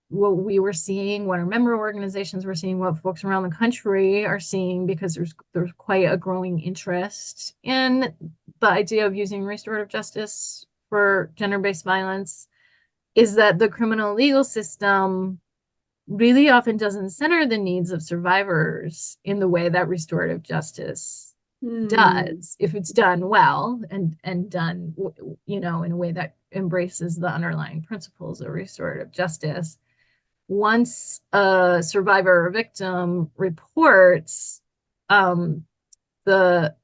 [SPEAKER 2] what we were seeing, what our member organizations were seeing, what folks around the country are seeing, because there's quite a growing interest in the idea of using restorative justice for gender-based violence is that the criminal legal system really often doesn't center the needs of survivors in the way that restorative justice does, if it's done well and done, in a way that embraces the underlying principles of restorative justice. Once a survivor or victim reports, the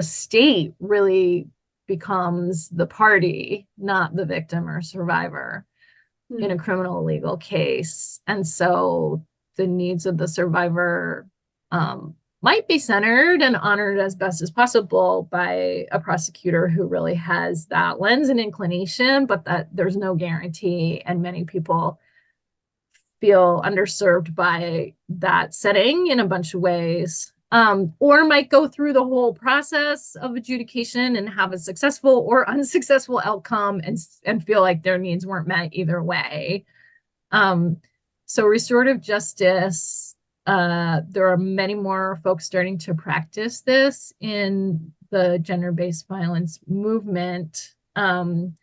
[SPEAKER 2] state really becomes the party, not the victim or survivor in a criminal legal case. And so the needs of the survivor might be centered and honored as best as possible by a prosecutor who really has that lens and inclination, but that there's no guarantee. And many people feel underserved by that setting in a bunch of ways, or might go through the whole process of adjudication and have a successful or unsuccessful outcome and feel like their needs weren't met either way. So restorative justice, there are many more folks starting to practice this in the gender-based violence movement. And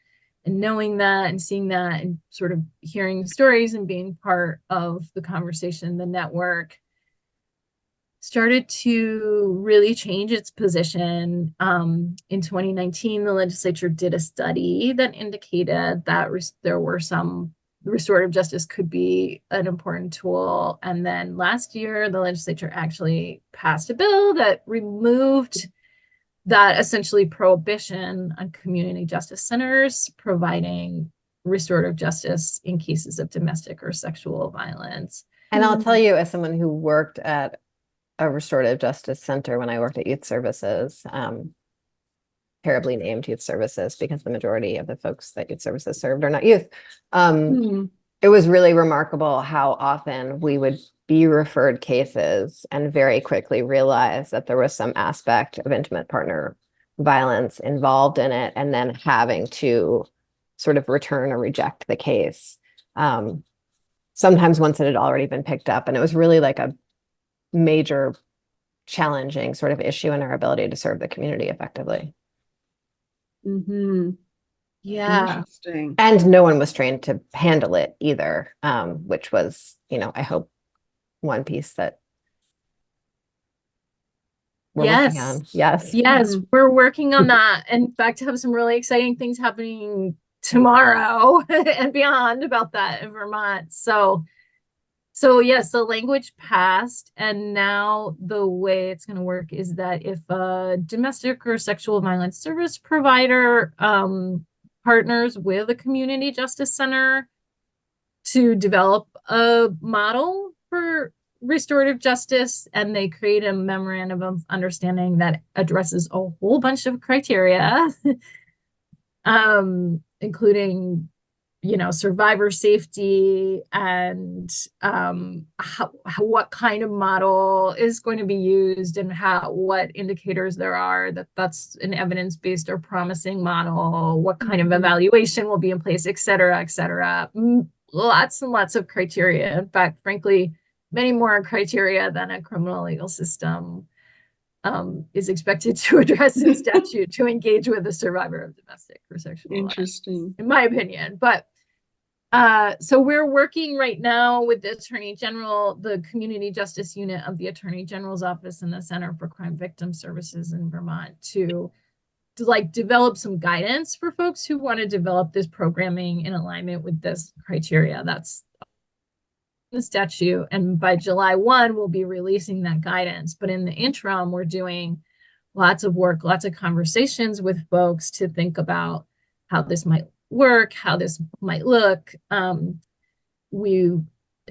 [SPEAKER 2] knowing that and seeing that and sort of hearing stories and being part of the conversation, the network started to really change its position. In 2019, the legislature did a study that indicated that there were some restorative justice could be an important tool. And then last year, the legislature actually passed a bill that removed that essentially prohibition on community justice centers providing restorative justice in cases of domestic or sexual violence.
[SPEAKER 3] And I'll tell you, as someone who worked at a restorative justice center when I worked at youth services, terribly named youth services because the majority of the folks that youth services served are not youth. It was really remarkable how often we would be referred cases and very quickly realize that there was some aspect of intimate partner violence involved in it, and then having to sort of return or reject the case. Sometimes once it had already been picked up, and it was really like a major challenging sort of issue in our ability to serve the community effectively.
[SPEAKER 2] Yeah.
[SPEAKER 1] Interesting.
[SPEAKER 3] And no one was trained to handle it either, which was, I hope, one piece that we're working on. Yes.
[SPEAKER 2] We're working on that. In fact, have some really exciting things happening tomorrow and beyond about that in Vermont. So yes, the language passed, and now the way it's going to work is that if a domestic or sexual violence service provider partners with a community justice center to develop a model for restorative justice, and they create a memorandum of understanding that addresses a whole bunch of criteria, including survivor safety and what kind of model is going to be used and what indicators there are that that's an evidence-based or promising model, what kind of evaluation will be in place, et cetera, et cetera. Lots and lots of criteria. In fact, frankly, many more criteria than a criminal legal system is expected to address in statute to engage with a survivor of domestic or sexual violence, in my opinion. But so we're working right now with the Attorney General, the Community Justice Unit of the Attorney General's Office and the Center for Crime Victim Services in Vermont to develop some guidance for folks who want to develop this programming in alignment with this criteria. That's the statute, and by July 1 we'll be releasing that guidance. But in the interim, we're doing lots of work, lots of conversations with folks to think about how this might work, how this might look. We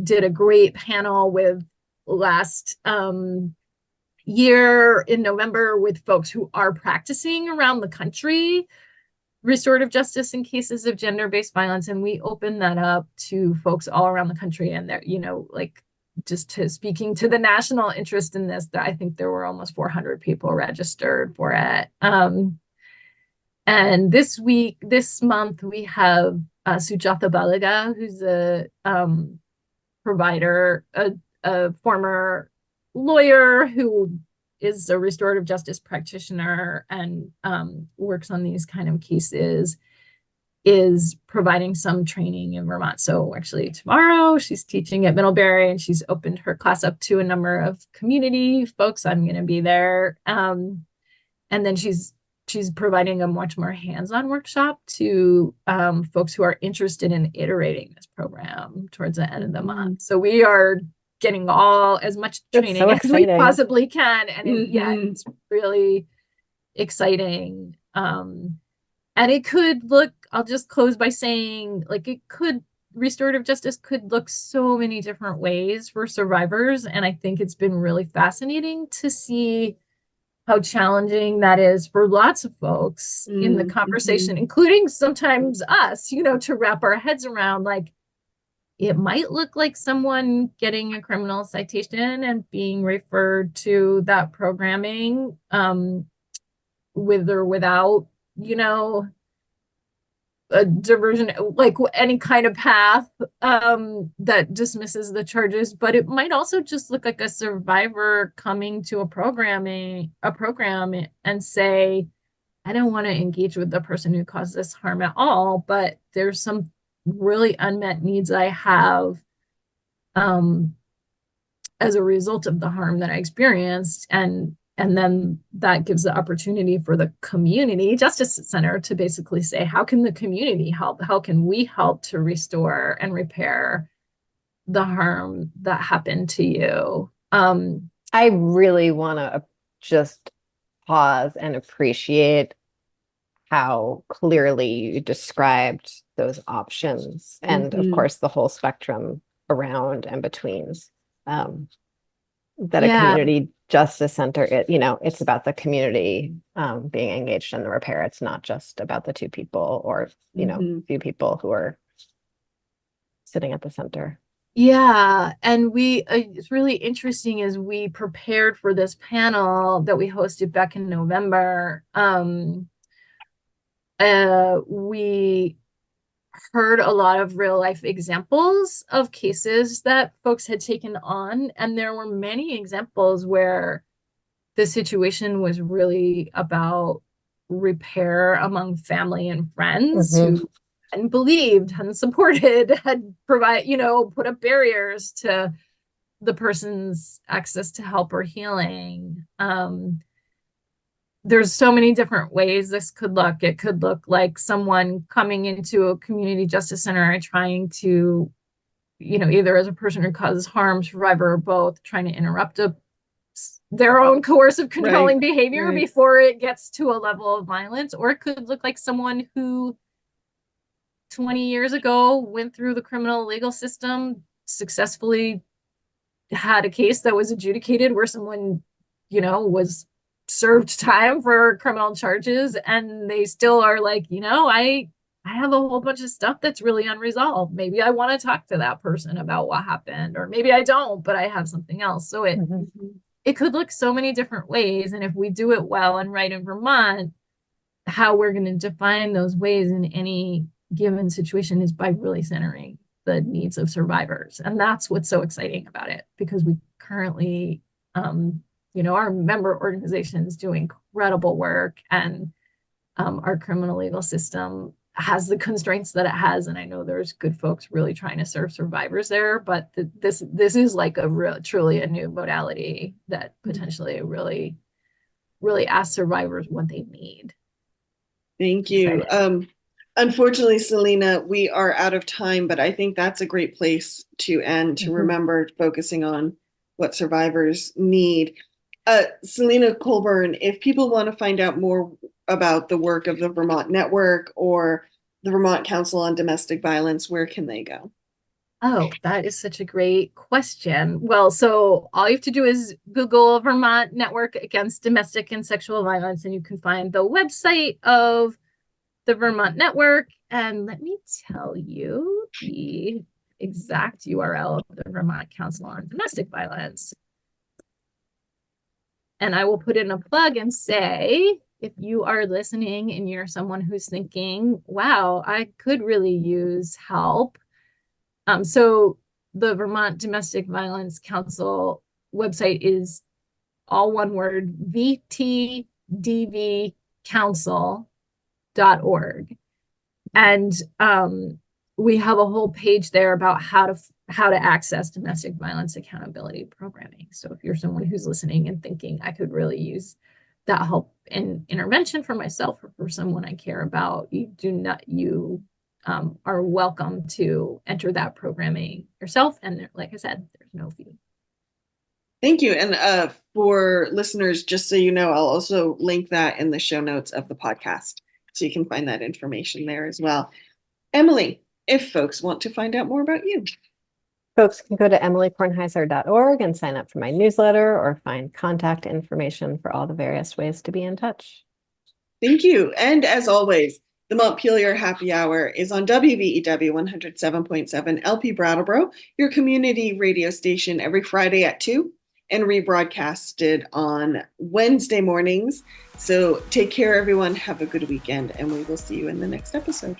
[SPEAKER 2] did a great panel with last year in November with folks who are practicing around the country restorative justice in cases of gender-based violence, and we opened that up to folks all around the country. And they're, just to speaking to the national interest in this, I think there were almost 400 people registered for it. And this month, we have Sujatha Baliga, who's a provider, a former lawyer who is a restorative justice practitioner and works on these kind of cases. is providing some training in Vermont. So actually tomorrow she's teaching at Middlebury, and she's opened her class up to a number of community folks. I'm going to be there. And then she's providing a much more hands-on workshop to folks who are interested in iterating this program towards the end of the month. So we are getting as much training
[SPEAKER 3] so
[SPEAKER 2] as we
[SPEAKER 3] exciting.
[SPEAKER 2] possibly can. And it's really exciting. And it could look, I'll just close by saying, like, restorative justice could look so many different ways for survivors. And I think it's been really fascinating to see how challenging that is for lots of folks in the conversation, including sometimes us, to wrap our heads around. Like, it might look like someone getting a criminal citation and being referred to that programming with or without, a diversion, like any kind of path that dismisses the charges. But it might also just look like a survivor coming to a program and say, I don't want to engage with the person who caused this harm at all, but there's some really unmet needs I have as a result of the harm that I experienced. And then that gives the opportunity for the community justice center to basically say, how can the community help? How can we help to restore and repair the harm that happened to you?
[SPEAKER 3] I really want to just pause and appreciate how clearly you described those options, and of course the whole spectrum around and between. That a community justice center, it's about the community being engaged in the repair. It's not just about the two people or few people who are sitting at the center.
[SPEAKER 2] Yeah, and it's really interesting as we prepared for this panel that we hosted back in November. We heard a lot of real life examples of cases that folks had taken on, and there were many examples where the situation was really about repair among family and friends who hadn't believed, hadn't supported, had put up barriers to the person's access to help or healing. There's so many different ways this could look. It could look like someone coming into a community justice center and trying to, either as a person who causes harm, survivor, or both, trying to interrupt their own coercive controlling behavior before it gets to a level of violence. Or it could look like someone who 20 years ago went through the criminal legal system, successfully had a case that was adjudicated where someone, was served time for criminal charges, and they still are like, I have a whole bunch of stuff that's really unresolved. Maybe I want to talk to that person about what happened, or maybe I don't, but I have something else. So it could look so many different ways. And if we do it well and right in Vermont, how we're going to define those ways in any given situation is by really centering the needs of survivors. And that's what's so exciting about it, because we currently, our member organizations do incredible work, and our criminal legal system has the constraints that it has. And I know there's good folks really trying to serve survivors there, but this is like truly a new modality that potentially really, really asks survivors what they need.
[SPEAKER 1] Thank you. Unfortunately, Selena, we are out of time, but I think that's a great place to end, to remember focusing on what survivors need. Selene Colburn, if people want to find out more about the work of the Vermont Network or the Vermont Council on Domestic Violence, where can they go?
[SPEAKER 2] Oh, that is such a great question. Well, so all you have to do is Google Vermont Network Against Domestic and Sexual Violence, and you can find the website of the Vermont Network. And let me tell you the exact URL of the Vermont Council on Domestic Violence. And I will put in a plug and say, if you are listening and you're someone who's thinking, wow, I could really use help. So the Vermont Domestic Violence Council website is all one word, vtdvcouncil.org. And we have a whole page there about how to access domestic violence accountability programming. So if you're someone who's listening and thinking, I could really use that help and intervention for myself or for someone I care about, you are welcome to enter that programming yourself. And like I said, there's no fee.
[SPEAKER 1] Thank you. And for listeners, just so you know, I'll also link that in the show notes of the podcast. So you can find that information there as well. Emily, if folks want to find out more about you.
[SPEAKER 3] Folks can go to emilykornheiser.org and sign up for my newsletter or find contact information for all the various ways to be in touch.
[SPEAKER 1] Thank you. And as always, the Montpelier Happy Hour is on WVEW 107.7 LP Brattleboro, your community radio station, every Friday at 2 and rebroadcasted on Wednesday mornings. So take care, everyone. Have a good weekend, and we will see you in the next episode.